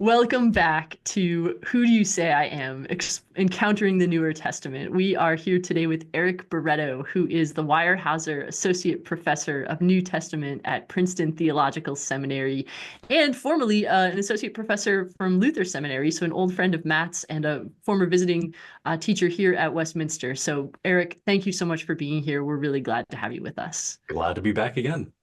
Welcome back to Who Do You Say I Am? Encountering the Newer Testament. We are here today with Eric Baretto, who is the Weyerhaeuser Associate Professor of New Testament at Princeton Theological Seminary, and formerly an Associate Professor from Luther Seminary, so an old friend of Matt's and a former visiting teacher here at Westminster. So Eric, thank you so much for being here. We're really glad to have you with us. Glad to be back again.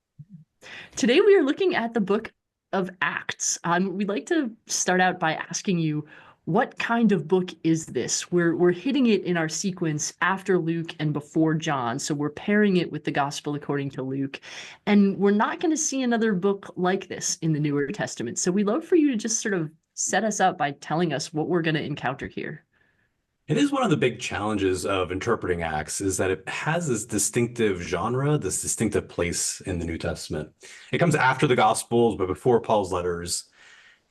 Today we are looking at the book of Acts. We'd like to start out by asking you, what kind of book is this? We're hitting it in our sequence after Luke and before John, so we're pairing it with the Gospel according to Luke, and we're not going to see another book like this in the Newer Testament. So we'd love for you to just sort of set us up by telling us what we're going to encounter here. It is one of the big challenges of interpreting Acts is that it has this distinctive genre, this distinctive place in the New Testament. It comes after the Gospels, but before Paul's letters.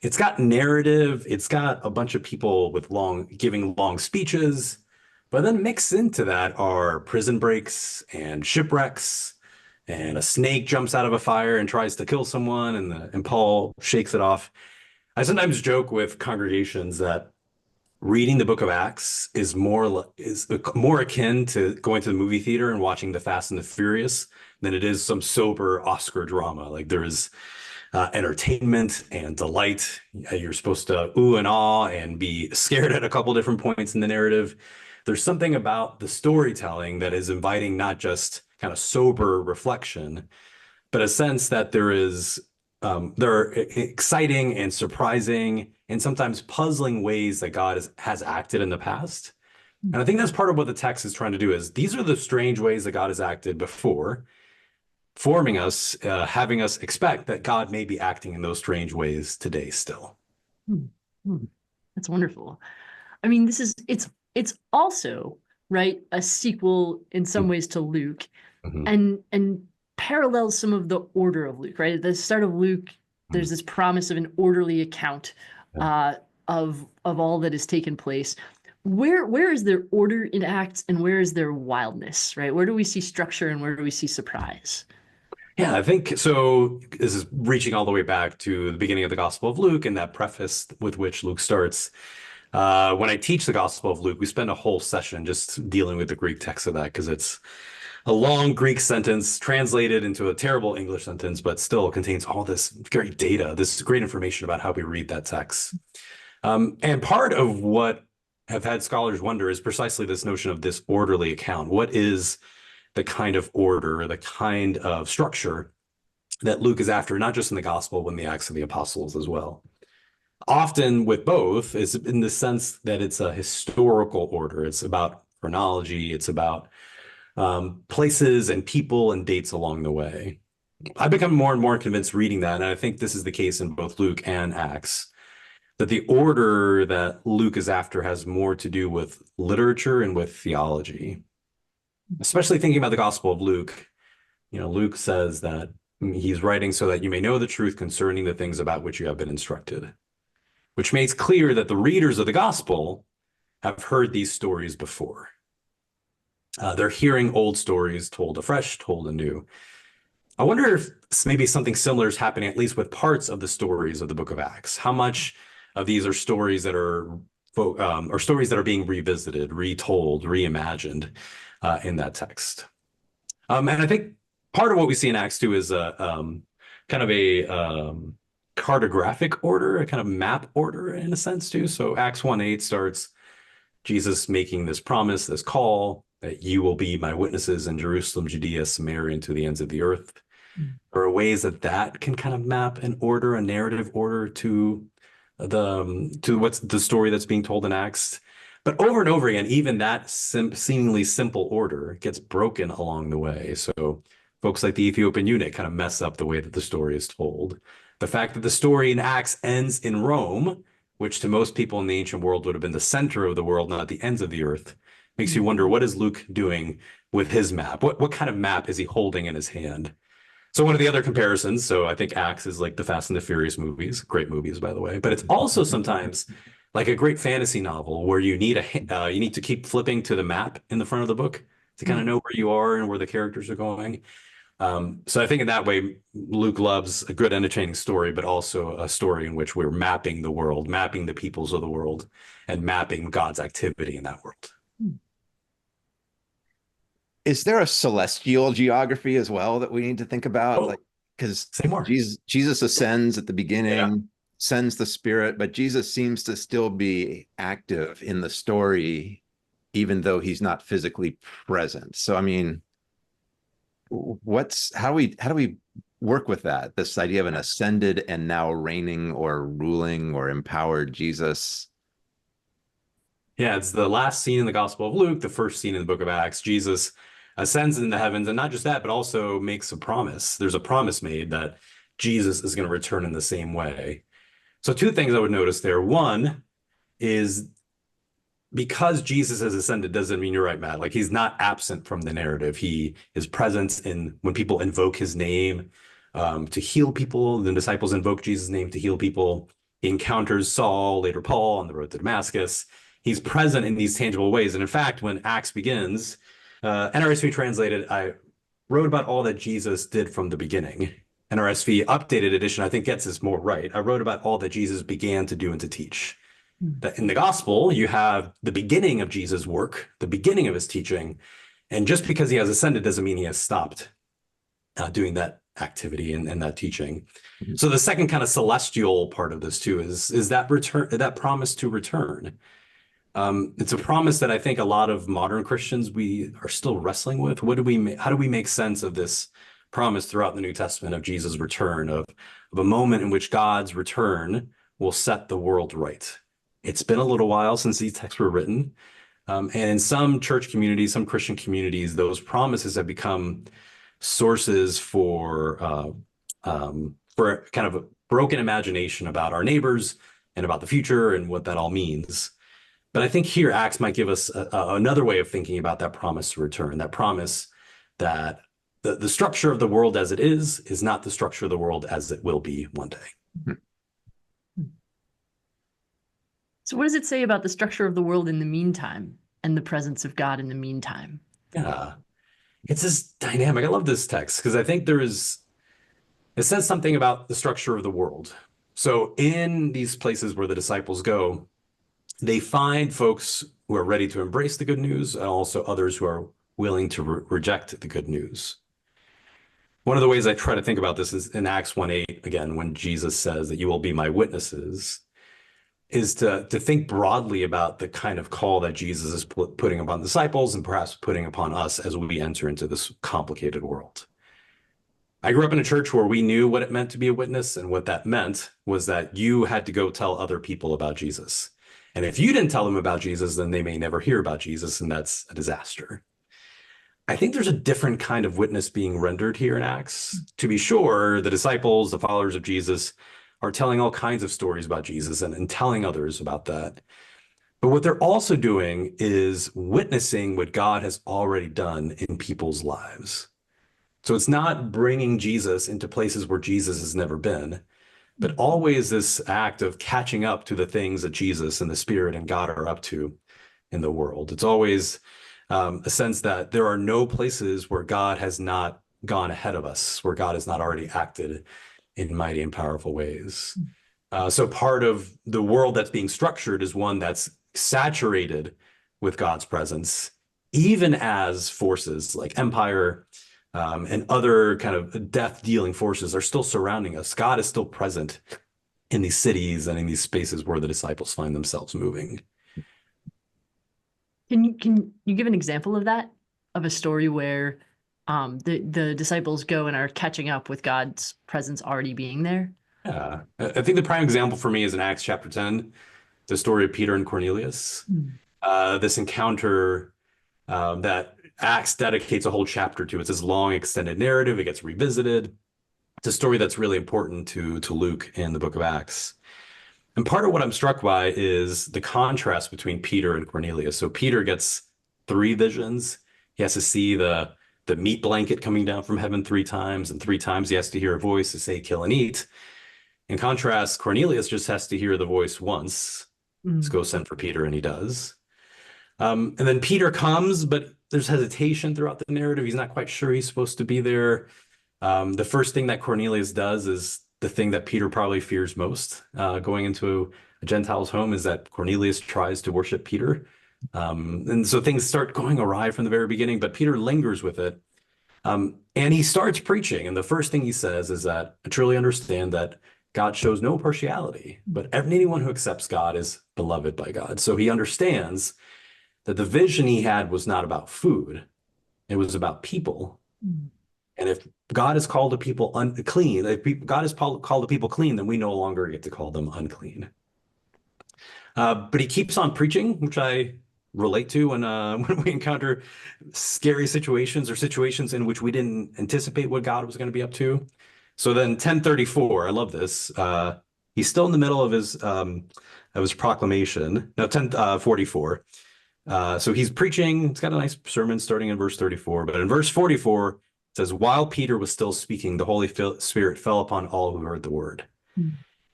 It's got narrative. It's got a bunch of people with giving long speeches, but then mixed into that are prison breaks and shipwrecks, and a snake jumps out of a fire and tries to kill someone, and Paul shakes it off. I sometimes joke with congregations that reading the book of Acts is more akin to going to the movie theater and watching The Fast and the Furious than it is some sober Oscar drama. Like there is entertainment and delight. You're supposed to ooh and ah and be scared at a couple different points in the narrative. There's something about the storytelling that is inviting not just kind of sober reflection, but a sense that there are exciting and surprising and sometimes puzzling ways that God has acted in the past. And I think that's part of what the text is trying to do is these are the strange ways that God has acted before, forming us, having us expect that God may be acting in those strange ways today still. That's wonderful. I mean, it's also, right, a sequel in some ways to Luke, and parallels some of the order of Luke, right? At the start of Luke, there's this promise of an orderly account of all that has taken place. Where is there order in Acts and where is there wildness, right? Where do we see structure and where do we see surprise? Yeah, I think so. This is reaching all the way back to the beginning of the Gospel of Luke and that preface with which Luke starts. When I teach the Gospel of Luke, we spend a whole session just dealing with the Greek text of that because it's a long Greek sentence translated into a terrible English sentence, but still contains all this great data, this great information about how we read that text. And part of what have had scholars wonder is precisely this notion of this orderly account. What is the kind of order, the kind of structure that Luke is after, not just in the Gospel, but in the Acts of the Apostles as well? Often with both is in the sense that it's a historical order. It's about chronology. It's about places and people and dates along the way. I've become more and more convinced reading that, and I think this is the case in both Luke and Acts, that the order that Luke is after has more to do with literature and with theology. Especially thinking about the Gospel of Luke, Luke says that he's writing so that you may know the truth concerning the things about which you have been instructed, which makes clear that the readers of the Gospel have heard these stories before. They're hearing old stories told afresh, told anew. I wonder if maybe something similar is happening, at least with parts of the stories of the book of Acts. How much of these are stories that are being revisited, retold, reimagined in that text? And I think part of what we see in Acts 2 is kind of a cartographic order, a kind of map order in a sense too. So Acts 1:8 starts Jesus making this promise, this call, that you will be my witnesses in Jerusalem, Judea, Samaria, and to the ends of the earth. There are ways that can kind of map an order, a narrative order to what's the story that's being told in Acts. But over and over again, even that seemingly simple order gets broken along the way. So folks like the Ethiopian eunuch kind of mess up the way that the story is told. The fact that the story in Acts ends in Rome, which to most people in the ancient world would have been the center of the world, not the ends of the earth, makes you wonder, what is Luke doing with his map? What kind of map is he holding in his hand? So one of the other comparisons, so I think Acts is like the Fast and the Furious movies, great movies, by the way, but it's also sometimes like a great fantasy novel where you need to keep flipping to the map in the front of the book to kind of know where you are and where the characters are going. So I think in that way, Luke loves a good, entertaining story, but also a story in which we're mapping the world, mapping the peoples of the world, and mapping God's activity in that world. Is there a celestial geography as well that we need to think about? Like, because Jesus ascends at the beginning, sends the Spirit, but Jesus seems to still be active in the story, even though he's not physically present. So, I mean, how do we work with that? This idea of an ascended and now reigning or ruling or empowered Jesus. Yeah, it's the last scene in the Gospel of Luke, the first scene in the book of Acts. Jesus ascends into the heavens, and not just that, but also makes a promise. There's a promise made that Jesus is going to return in the same way. So two things I would notice there. One is because Jesus has ascended doesn't mean, you're right, Matt, like he's not absent from the narrative. He is present in when people invoke his name to heal people. The disciples invoke Jesus' name to heal people. He encounters Saul, later Paul, on the road to Damascus. He's present in these tangible ways. And in fact, when Acts begins, NRSV translated, I wrote about all that Jesus did from the beginning. NRSV updated edition, I think, gets this more right. I wrote about all that Jesus began to do and to teach. That in the gospel, you have the beginning of Jesus' work, the beginning of his teaching. And just because he has ascended doesn't mean he has stopped doing that activity and that teaching. So the second kind of celestial part of this too is that return, that promise to return. It's a promise that I think a lot of modern Christians, we are still wrestling with. How do we make sense of this promise throughout the New Testament of Jesus' return, of a moment in which God's return will set the world right? It's been a little while since these texts were written. And in some church communities, some Christian communities, those promises have become sources for kind of a broken imagination about our neighbors and about the future and what that all means. But I think here Acts might give us another way of thinking about that promise to return, that promise that the structure of the world as it is not the structure of the world as it will be one day. So what does it say about the structure of the world in the meantime and the presence of God in the meantime? Yeah, it's this dynamic. I love this text because I think it says something about the structure of the world. So in these places where the disciples go, they find folks who are ready to embrace the good news and also others who are willing to reject the good news. One of the ways I try to think about this is in Acts 1:8, again, when Jesus says that you will be my witnesses, is to think broadly about the kind of call that Jesus is putting upon disciples and perhaps putting upon us as we enter into this complicated world. I grew up in a church where we knew what it meant to be a witness, and what that meant was that you had to go tell other people about Jesus. And if you didn't tell them about Jesus, then they may never hear about Jesus, and that's a disaster. I think there's a different kind of witness being rendered here in Acts. To be sure, the disciples, the followers of Jesus, are telling all kinds of stories about Jesus and telling others about that. But what they're also doing is witnessing what God has already done in people's lives. So it's not bringing Jesus into places where Jesus has never been, but always this act of catching up to the things that Jesus and the Spirit and God are up to in the world. It's always a sense that there are no places where God has not gone ahead of us, where God has not already acted in mighty and powerful ways. So part of the world that's being structured is one that's saturated with God's presence, even as forces like empire and other kind of death-dealing forces are still surrounding us. God is still present in these cities and in these spaces where the disciples find themselves moving. Can you give an example of that, of a story where the disciples go and are catching up with God's presence already being there? Yeah, I think the prime example for me is in Acts chapter 10, the story of Peter and Cornelius. This encounter that Acts dedicates a whole chapter to. It's this long extended narrative. It gets revisited. It's a story that's really important to Luke in the book of Acts. And part of what I'm struck by is the contrast between Peter and Cornelius. So Peter gets 3 visions. He has to see the meat blanket coming down from heaven 3 times, and 3 times he has to hear a voice to say, kill and eat. In contrast, Cornelius just has to hear the voice once. Let's go send for Peter, and he does. And then Peter comes, but there's hesitation throughout the narrative. He's not quite sure he's supposed to be there. The first thing that Cornelius does is the thing that Peter probably fears most, going into a Gentile's home, is that Cornelius tries to worship Peter. And so things start going awry from the very beginning, but Peter lingers with it. And he starts preaching. And the first thing he says is that I truly understand that God shows no partiality, but anyone who accepts God is beloved by God. So he understands that the vision he had was not about food. It was about people. And if God has called the people unclean, if God has called the people clean, then we no longer get to call them unclean. But he keeps on preaching, which I relate to when we encounter scary situations or situations in which we didn't anticipate what God was going to be up to. So then 1034, I love this. He's still in the middle of his proclamation. No, 1044. So he's preaching. It's got a nice sermon starting in verse 34. But in verse 44, it says, while Peter was still speaking, the Holy Spirit fell upon all who heard the word.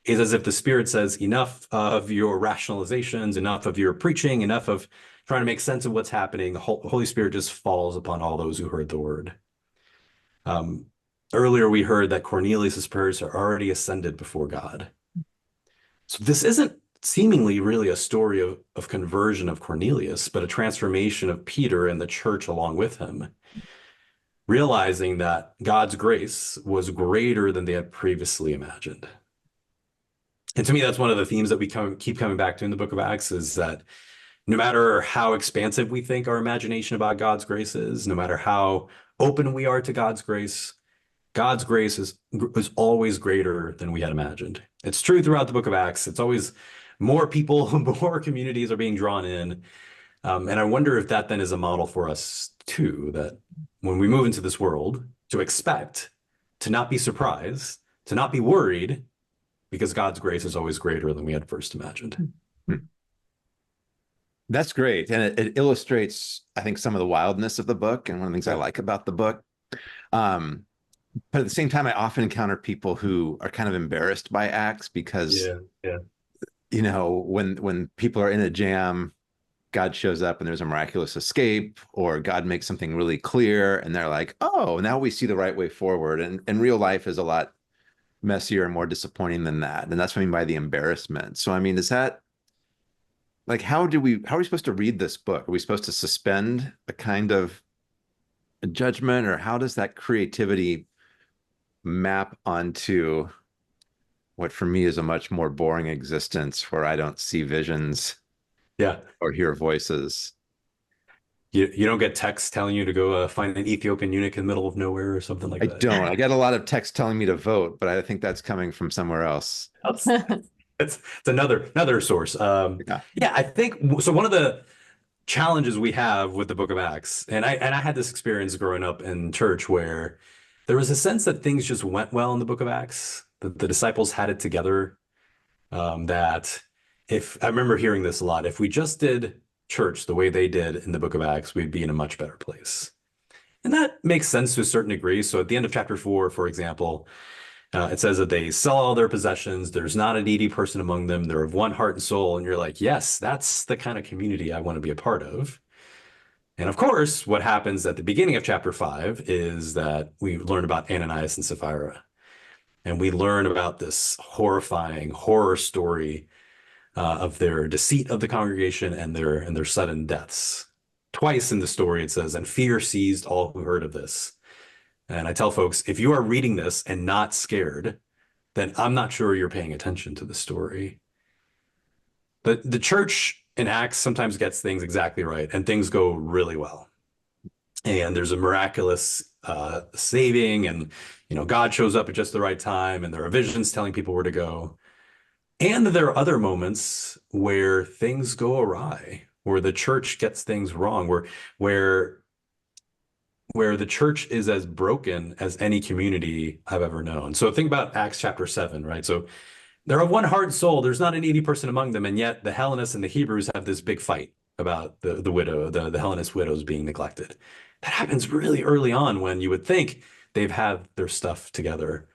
It's as if the Spirit says, enough of your rationalizations, enough of your preaching, enough of trying to make sense of what's happening. The Holy Spirit just falls upon all those who heard the word. Earlier, we heard that Cornelius' prayers are already ascended before God. So this isn't seemingly really a story of conversion of Cornelius, but a transformation of Peter and the church along with him, realizing that God's grace was greater than they had previously imagined. And to me, that's one of the themes that we keep coming back to in the book of Acts, is that no matter how expansive we think our imagination about God's grace is, no matter how open we are to God's grace is always greater than we had imagined. It's true throughout the book of Acts. It's always more people, more communities are being drawn in. And I wonder if that then is a model for us too, that when we move into this world, to expect, to not be surprised, to not be worried, because God's grace is always greater than we had first imagined. That's great. And it illustrates, I think, some of the wildness of the book, and one of the things I like about the book. But at the same time, I often encounter people who are kind of embarrassed by Acts because, you know, when people are in a jam, God shows up and there's a miraculous escape, or God makes something really clear and they're like, oh, now we see the right way forward. And real life is a lot messier and more disappointing than that. And that's what I mean by the embarrassment. So, I mean, is that like, how are we supposed to read this book? Are we supposed to suspend a kind of a judgment, or how does that creativity map onto what for me is a much more boring existence where I don't see visions or hear voices? You don't get texts telling you to go find an Ethiopian eunuch in the middle of nowhere or something like that? I don't. I get a lot of texts telling me to vote, but I think that's coming from somewhere else. It's another source. I think so. One of the challenges we have with the book of Acts, and I had this experience growing up in church where there was a sense that things just went well in the book of Acts, that the disciples had it together. That if I remember hearing this a lot, if we just did church the way they did in the book of Acts, we'd be in a much better place. And that makes sense to a certain degree. So at the end of chapter 4, for example, it says that they sell all their possessions. There's not a needy person among them. They're of one heart and soul. And you're like, yes, that's the kind of community I want to be a part of. And of course, what happens at the beginning of chapter 5 is that we learn about Ananias and Sapphira. And we learn about this horrifying horror story of their deceit of the congregation and their sudden deaths. Twice in the story, it says, and fear seized all who heard of this. And I tell folks, if you are reading this and not scared, then I'm not sure you're paying attention to the story. The church in Acts sometimes gets things exactly right, and things go really well. And there's a miraculous saving, and God shows up at just the right time, and there are visions telling people where to go. And there are other moments where things go awry, where the church gets things wrong, where the church is as broken as any community I've ever known. So think about Acts chapter 7, right? So they're of one heart and soul. There's not a needy person among them. And yet the Hellenists and the Hebrews have this big fight about the widow, the Hellenist widows being neglected. That happens really early on when you would think they've had their stuff together.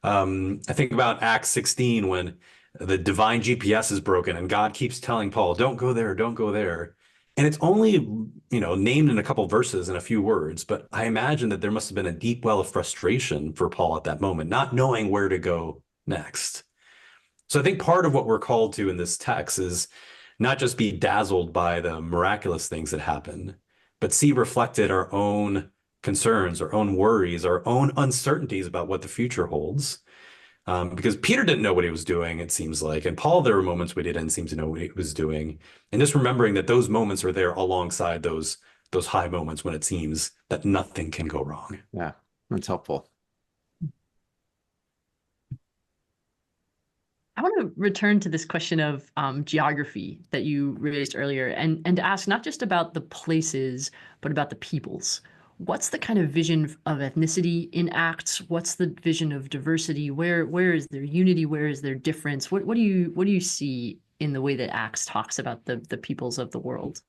I think about Acts 16 when the divine GPS is broken and God keeps telling Paul, don't go there, don't go there. And it's only, named in a couple verses in a few words, but I imagine that there must have been a deep well of frustration for Paul at that moment, not knowing where to go next. So I think part of what we're called to in this text is not just be dazzled by the miraculous things that happen, but see reflected our own concerns, our own worries, our own uncertainties about what the future holds. Because Peter didn't know what he was doing, it seems like. And Paul, there were moments where he didn't seem to know what he was doing. And just remembering that those moments are there alongside those high moments when it seems that nothing can go wrong. Yeah, that's helpful. I want to return to this question of geography that you raised earlier and ask not just about the places, but about the peoples. What's the kind of vision of ethnicity in Acts? What's the vision of diversity? Where is there unity? Where is there difference? What do you see in the way that Acts talks about the peoples of the world?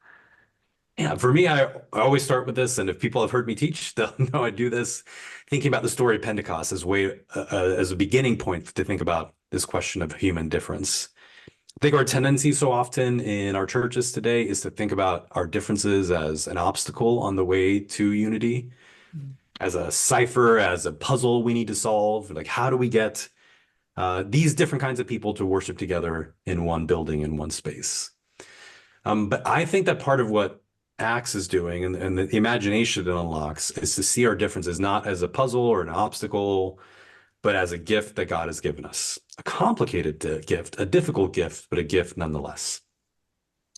Yeah, for me, I always start with this, and if people have heard me teach, they'll know I do this, thinking about the story of Pentecost as a beginning point to think about this question of human difference. I think our tendency so often in our churches today is to think about our differences as an obstacle on the way to unity, as a cipher, as a puzzle we need to solve. Like, how do we get these different kinds of people to worship together in one building, in one space? But I think that part of what Acts is doing and the imagination it unlocks is to see our differences not as a puzzle or an obstacle, but as a gift that God has given us. A complicated gift, a difficult gift, but a gift nonetheless.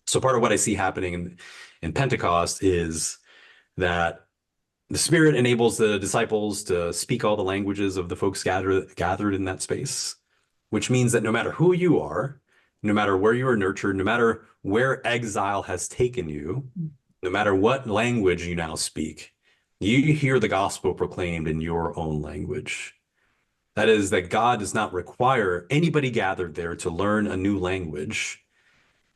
So part of what I see happening in Pentecost is that the Spirit enables the disciples to speak all the languages of the folks gathered in that space, which means that no matter who you are, no matter where you are nurtured, no matter where exile has taken you, no matter what language you now speak, you hear the gospel proclaimed in your own language. That is, that God does not require anybody gathered there to learn a new language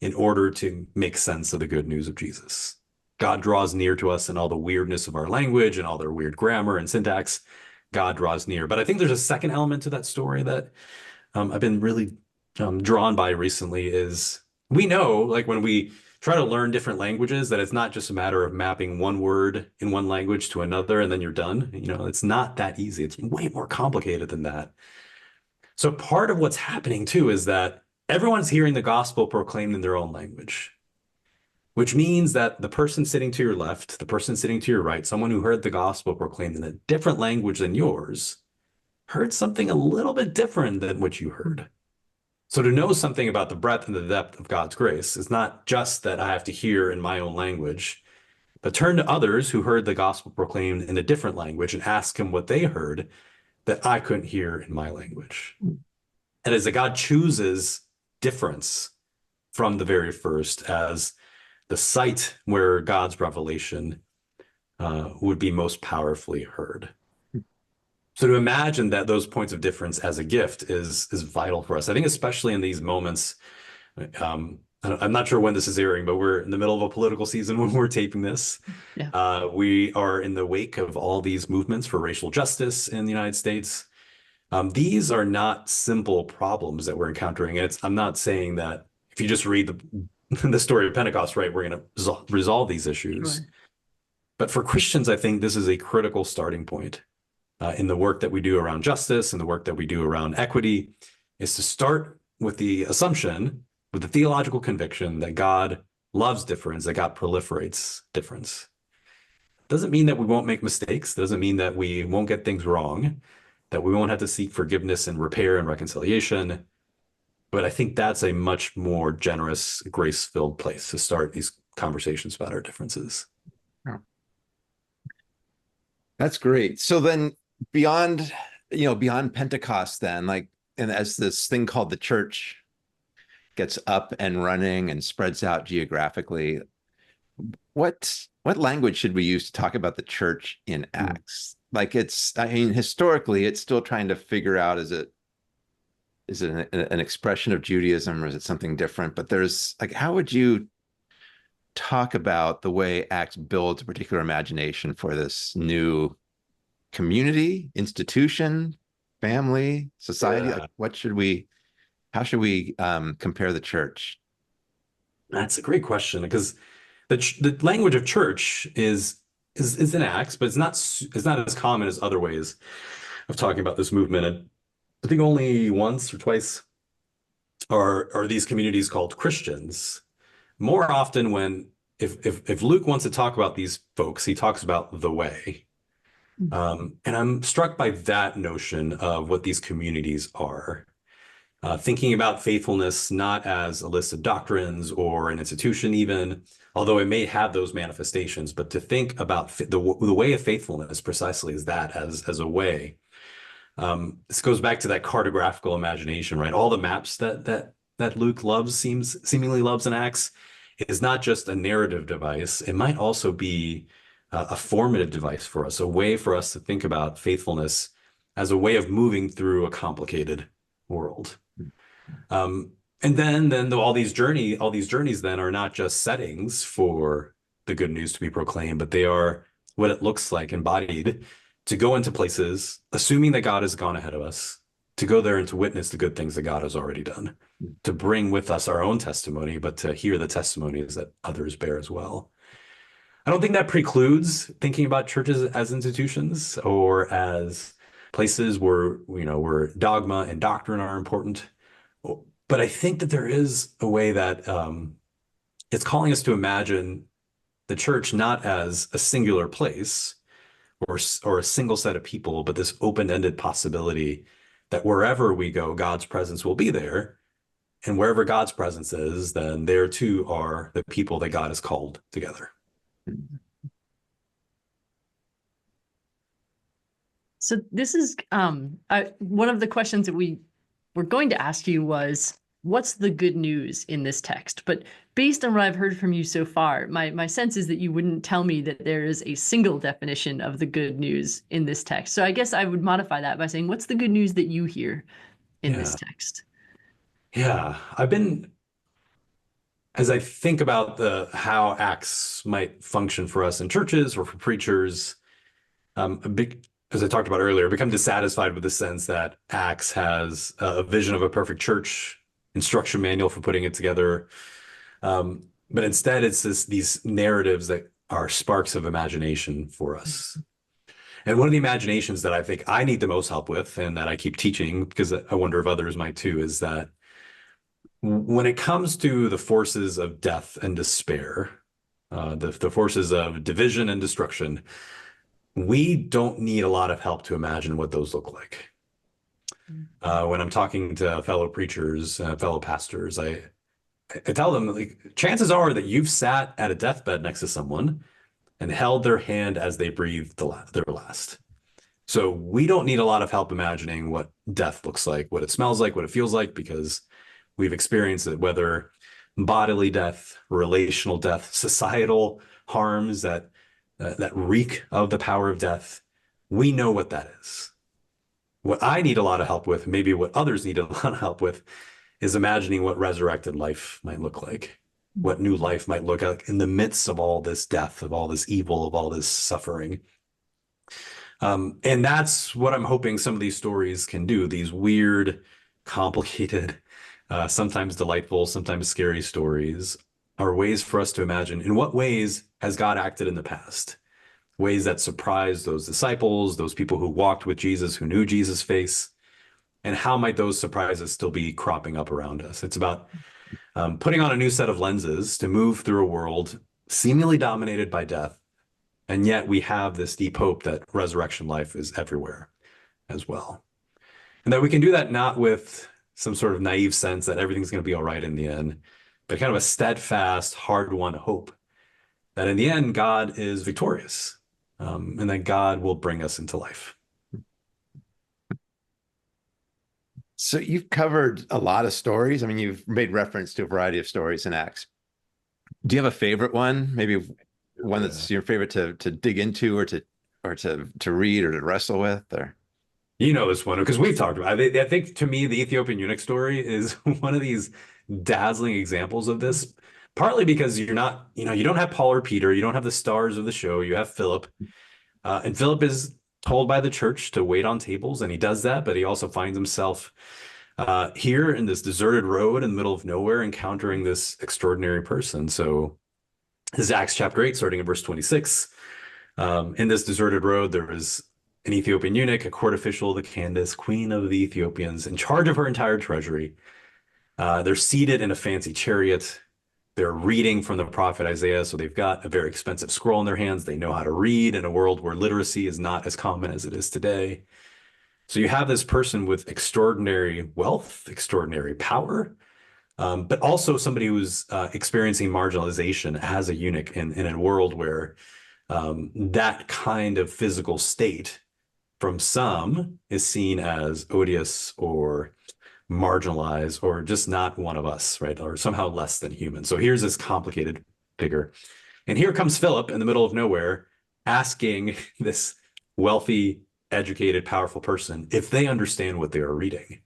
in order to make sense of the good news of Jesus. God draws near to us in all the weirdness of our language and all their weird grammar and syntax. God draws near. But I think there's a second element to that story that I've been really drawn by recently is we know, like when we try to learn different languages, that it's not just a matter of mapping one word in one language to another and then you're done. It's not that easy. It's way more complicated than that. So part of what's happening too is that everyone's hearing the gospel proclaimed in their own language, which means that the person sitting to your left, the person sitting to your right, someone who heard the gospel proclaimed in a different language than yours, heard something a little bit different than what you heard. So to know something about the breadth and the depth of God's grace is not just that I have to hear in my own language, but turn to others who heard the gospel proclaimed in a different language and ask him what they heard that I couldn't hear in my language. And as that God chooses difference from the very first as the site where God's revelation would be most powerfully heard. So to imagine that those points of difference as a gift is vital for us. I think especially in these moments, I'm not sure when this is airing, but we're in the middle of a political season when we're taping this. Yeah. We are in the wake of all these movements for racial justice in the United States. These are not simple problems that we're encountering. And I'm not saying that if you just read the story of Pentecost, right, we're going to resolve these issues. Sure. But for Christians, I think this is a critical starting point. In the work that we do around justice and the work that we do around equity, is to start with the assumption, with the theological conviction that God loves difference, that God proliferates difference. Doesn't mean that we won't make mistakes, doesn't mean that we won't get things wrong, that we won't have to seek forgiveness and repair and reconciliation. But I think that's a much more generous, grace-filled place to start these conversations about our differences. That's great. So then beyond Pentecost then, and as this thing called the church gets up and running and spreads out geographically, what language should we use to talk about the church in Acts? Historically, it's still trying to figure out, is it an expression of Judaism or is it something different? But there's how would you talk about the way Acts builds a particular imagination for this new community, institution, family, society? Yeah. How should we compare the church? That's a great question, because the language of church is in Acts, but it's not as common as other ways of talking about this movement. And I think only once or twice are these communities called Christians. More often, if Luke wants to talk about these folks, he talks about the way. And I'm struck by that notion of what these communities are. Thinking about faithfulness not as a list of doctrines or an institution even, although it may have those manifestations, but to think about the way of faithfulness precisely as that, as a way. This goes back to that cartographical imagination, right? All the maps that Luke seemingly loves in Acts is not just a narrative device. It might also be a formative device for us, a way for us to think about faithfulness as a way of moving through a complicated world. And then all these journeys then are not just settings for the good news to be proclaimed, but they are what it looks like embodied to go into places, assuming that God has gone ahead of us, to go there and to witness the good things that God has already done, to bring with us our own testimony, but to hear the testimonies that others bear as well. I don't think that precludes thinking about churches as institutions or as places where dogma and doctrine are important. But I think that there is a way that it's calling us to imagine the church not as a singular place or a single set of people, but this open-ended possibility that wherever we go, God's presence will be there. And wherever God's presence is, then there too are the people that God has called together. So this is one of the questions that we were going to ask you was, what's the good news in this text? But based on what I've heard from you so far, my sense is that you wouldn't tell me that there is a single definition of the good news in this text. So I guess I would modify that by saying, what's the good news that you hear in this text? Yeah, as I think about how Acts might function for us in churches or for preachers, as I talked about earlier, become dissatisfied with the sense that Acts has a vision of a perfect church, instruction manual for putting it together. But instead, it's these narratives that are sparks of imagination for us. And one of the imaginations that I think I need the most help with, and that I keep teaching, because I wonder if others might too, is that when it comes to the forces of death and despair, the forces of division and destruction, we don't need a lot of help to imagine what those look like. When I'm talking to fellow preachers, fellow pastors, I tell them, like, chances are that you've sat at a deathbed next to someone and held their hand as they breathed their last. So we don't need a lot of help imagining what death looks like, what it smells like, what it feels like, because we've experienced it, whether bodily death, relational death, societal harms that reek of the power of death. We know what that is. What I need a lot of help with, maybe what others need a lot of help with, is imagining what resurrected life might look like, what new life might look like in the midst of all this death, of all this evil, of all this suffering. And that's what I'm hoping some of these stories can do, these weird, complicated, sometimes delightful, sometimes scary stories are ways for us to imagine in what ways has God acted in the past, ways that surprised those disciples, those people who walked with Jesus, who knew Jesus' face, and how might those surprises still be cropping up around us. It's about putting on a new set of lenses to move through a world seemingly dominated by death, and yet we have this deep hope that resurrection life is everywhere as well. And that we can do that not with some sort of naive sense that everything's going to be all right in the end, but kind of a steadfast, hard-won hope that in the end, God is victorious, and that God will bring us into life. So you've covered a lot of stories. I mean, you've made reference to a variety of stories in Acts. Do you have a favorite one? Maybe one that's your favorite to dig into, or to read, or to wrestle with, or? You know this one because we've talked about it. I think to me, the Ethiopian eunuch story is one of these dazzling examples of this, partly because you don't have Paul or Peter, you don't have the stars of the show, you have Philip. And Philip is told by the church to wait on tables, and he does that, but he also finds himself here in this deserted road in the middle of nowhere, encountering this extraordinary person. So This is Acts chapter 8, starting in verse 26. In this deserted road, there was an Ethiopian eunuch, a court official, the Candace, queen of the Ethiopians, in charge of her entire treasury. They're seated in a fancy chariot. They're reading from the prophet Isaiah, so they've got a very expensive scroll in their hands. They know how to read in a world where literacy is not as common as it is today. So you have this person with extraordinary wealth, extraordinary power, but also somebody who's experiencing marginalization as a eunuch in a world where that kind of physical state from some is seen as odious or marginalized or just not one of us, right? Or somehow less than human. So here's this complicated figure. And here comes Philip in the middle of nowhere asking this wealthy, educated, powerful person if they understand what they are reading.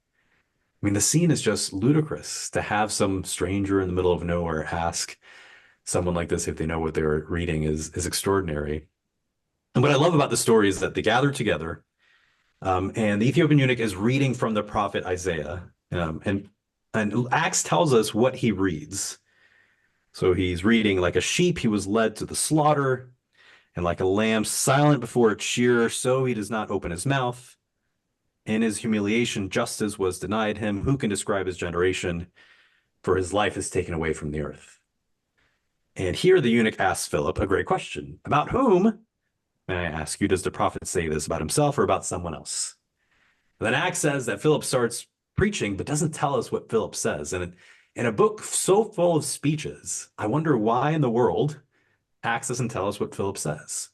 I mean, the scene is just ludicrous to have some stranger in the middle of nowhere ask someone like this if they know what they're reading is extraordinary. And what I love about the story is that they gather together, and the Ethiopian eunuch is reading from the prophet Isaiah, and Acts tells us what he reads. So he's reading, like a sheep he was led to the slaughter, and like a lamb silent before its shearer, so he does not open his mouth. In his humiliation, justice was denied him. Who can describe his generation? For his life is taken away from the earth. And here the eunuch asks Philip a great question. About whom, may I ask you, does the prophet say this, about himself or about someone else? And then Acts says that Philip starts preaching, but doesn't tell us what Philip says. And in a book so full of speeches, I wonder why in the world Acts doesn't tell us what Philip says.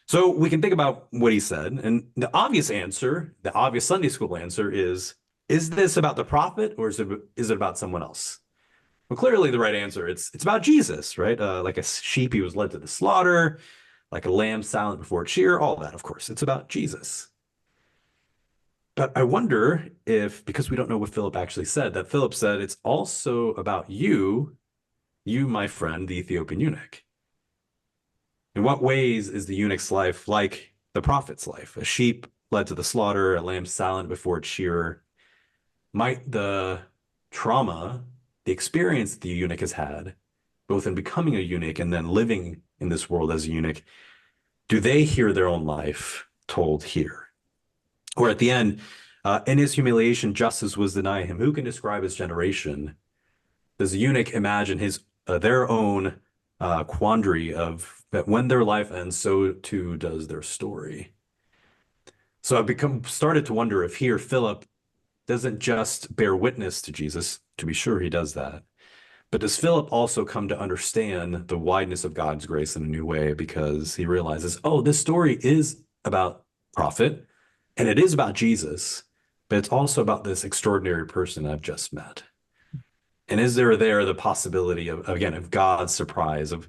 So we can think about what he said. And the obvious answer, the obvious Sunday school answer is this about the prophet or is it about someone else? Well, clearly the right answer, it's about Jesus, right? Like a sheep, he was led to the slaughter, like a lamb silent before its shearer, all that, of course, it's about Jesus. But I wonder if, because we don't know what Philip actually said, that Philip said, it's also about you, my friend, the Ethiopian eunuch. In what ways is the eunuch's life like the prophet's life? A sheep led to the slaughter, a lamb silent before its shearer. Might the trauma, the experience the eunuch has had, both in becoming a eunuch and then living in this world as a eunuch, do they hear their own life told here? Or at the end, in his humiliation, justice was denied him. Who can describe his generation? Does the eunuch imagine their own quandary of that when their life ends, so too does their story? So I've started to wonder if here Philip doesn't just bear witness to Jesus. To be sure, he does that. But does Philip also come to understand the wideness of God's grace in a new way because he realizes, oh, this story is about prophet and it is about Jesus, but it's also about this extraordinary person I've just met. And is there the possibility of God's surprise, of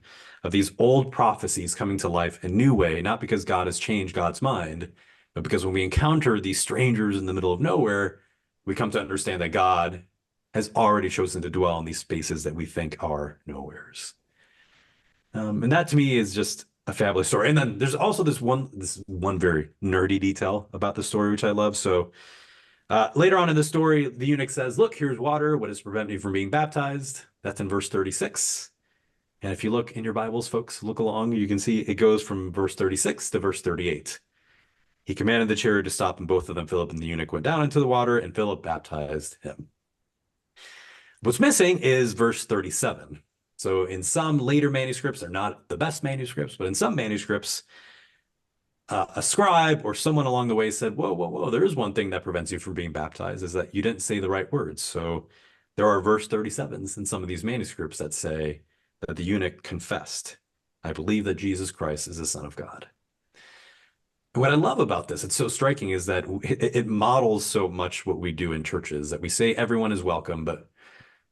these old prophecies coming to life in a new way, not because God has changed God's mind, but because when we encounter these strangers in the middle of nowhere, we come to understand that God has already chosen to dwell in these spaces that we think are nowheres. And that to me is just a fabulous story. And then there's also this one very nerdy detail about the story, which I love. So later on in the story, the eunuch says, look, here's water. What is preventing me from being baptized? That's in verse 36. And if you look in your Bibles, folks, look along, you can see it goes from verse 36 to verse 38. He commanded the chariot to stop, and both of them, Philip and the eunuch, went down into the water, and Philip baptized him. What's missing is verse 37. So in some later manuscripts, they're not the best manuscripts, but in some manuscripts, a scribe or someone along the way said, whoa, there is one thing that prevents you from being baptized, is that you didn't say the right words. So there are verse 37s in some of these manuscripts that say that the eunuch confessed, I believe that Jesus Christ is the Son of God. And what I love about this, it's so striking, is that it models so much what we do in churches, that we say everyone is welcome, but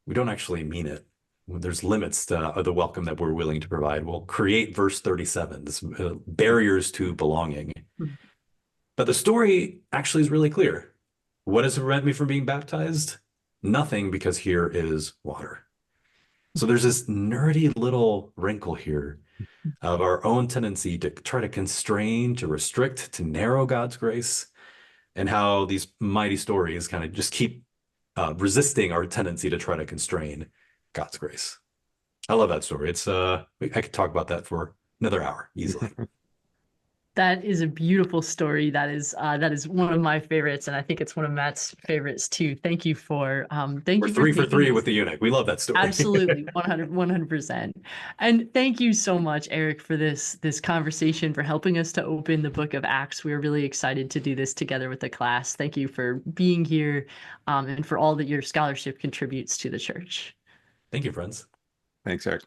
we don't actually mean it. There's limits to the welcome that we're willing to provide. We'll create verse 37, this barriers to belonging. But the story actually is really clear. What does prevent me from being baptized? Nothing, because here is water. So there's this nerdy little wrinkle here of our own tendency to try to constrain, to restrict, to narrow God's grace, and how these mighty stories kind of just keep resisting our tendency to try to constrain God's grace. I love that story. It's I could talk about that for another hour easily. That is a beautiful story. That is one of my favorites, and I think it's one of Matt's favorites too. Thank you for We're 3 for 3 with the eunuch. We love that story. Absolutely, 100%. And thank you so much, Eric, for this conversation, for helping us to open the book of Acts. We are really excited to do this together with the class. Thank you for being here, and for all that your scholarship contributes to the church. Thank you, friends. Thanks, Eric.